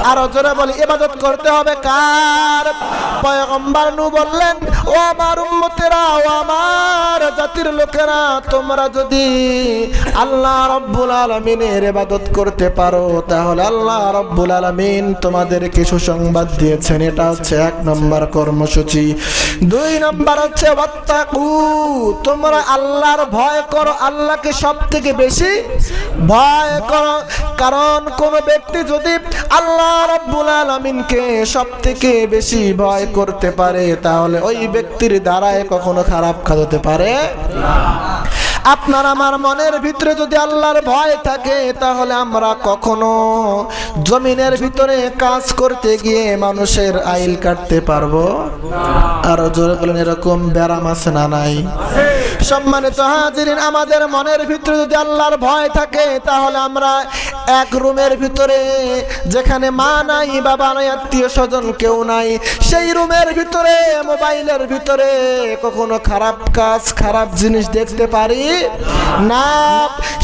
আর জোরে বলি ইবাদত করতে হবে কার? পয়গম্বর নূহ বললেন, ও আমার উম্মতেরা, ও আমার জাতির লোকেরা, তোমরা যদি আল্লাহ রাব্বুল আলামিনের ইবাদত করতে পারো তাহলে আল্লাহ রাব্বুল আলামিন তোমাদেরকে সুসংবাদ দিয়েছেন। এটা হচ্ছে 1 নম্বর কর্মসূচি। 2 নম্বর হচ্ছে ওয়াত্তাকু, তোমরা আল্লাহর ভয় করো, আল্লাহকে সবথেকে বেশি ভয় করো। কারণ কোন ব্যক্তি যদি আল্লাহ রাব্বুল আলামিনকে সবথেকে বেশি ভয় করতে পারে তাহলে ওই ব্যক্তির দ্বারায় কখনো খারাপ কাজ হতে পারে না। আপনার আমার মনের ভিতরে যদি আল্লাহর ভয় থাকে তাহলে আমরা কখনো জমিনের ভিতরে কাজ করতে গিয়ে মানুষের আইল কাটতে পারবো না। আরো জোরে বলেন, এরকম ব্যারাম আছে না নাই? সম্মানিত হাজিরিন, আমাদের মনের ভিতরে যদি আল্লাহর ভয় থাকে তাহলে আমরা এক রুমের ভিতরে, যেখানে মা নাই, বাবা নাই, আত্মীয় স্বজন কেউ নাই, সেই রুমের ভিতরে মোবাইলের ভিতরে কখনো খারাপ কাজ, খারাপ জিনিস দেখতে পারি না।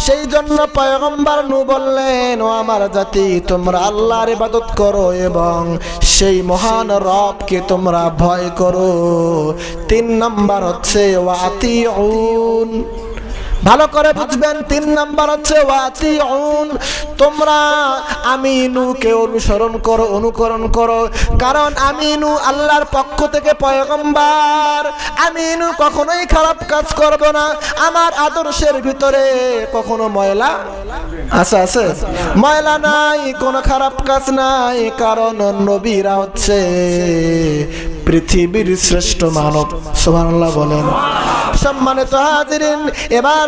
সেই জন্য পয়গম্বর নূহ বললেন, ও আমার জাতি, তোমরা আল্লাহর ইবাদত করো এবং সেই মহান রবকে তোমরা ভয় করো। 3 নম্বর হচ্ছে ওয়াতিউন, ভালো করে বুঝবেন। 3 নম্বর হচ্ছে ওয়াতিউন, তোমরা আমি নূহকে অনুসরণ করো, অনুকরণ করো। কারণ আমি নূহ আল্লাহর পক্ষ থেকে পয়গম্বর, আমি নূহ কখনোই খারাপ কাজ করব না। আমার আদর্শের ভিতরে কখনো ময়লা আছে? ময়লা নাই, কোনো খারাপ কাজ নাই। কারণ নবীরা হচ্ছে পৃথিবীর শ্রেষ্ঠ মানব। সুবহানাল্লাহ বলেন। সম্মানিত হাজিরিন, এবার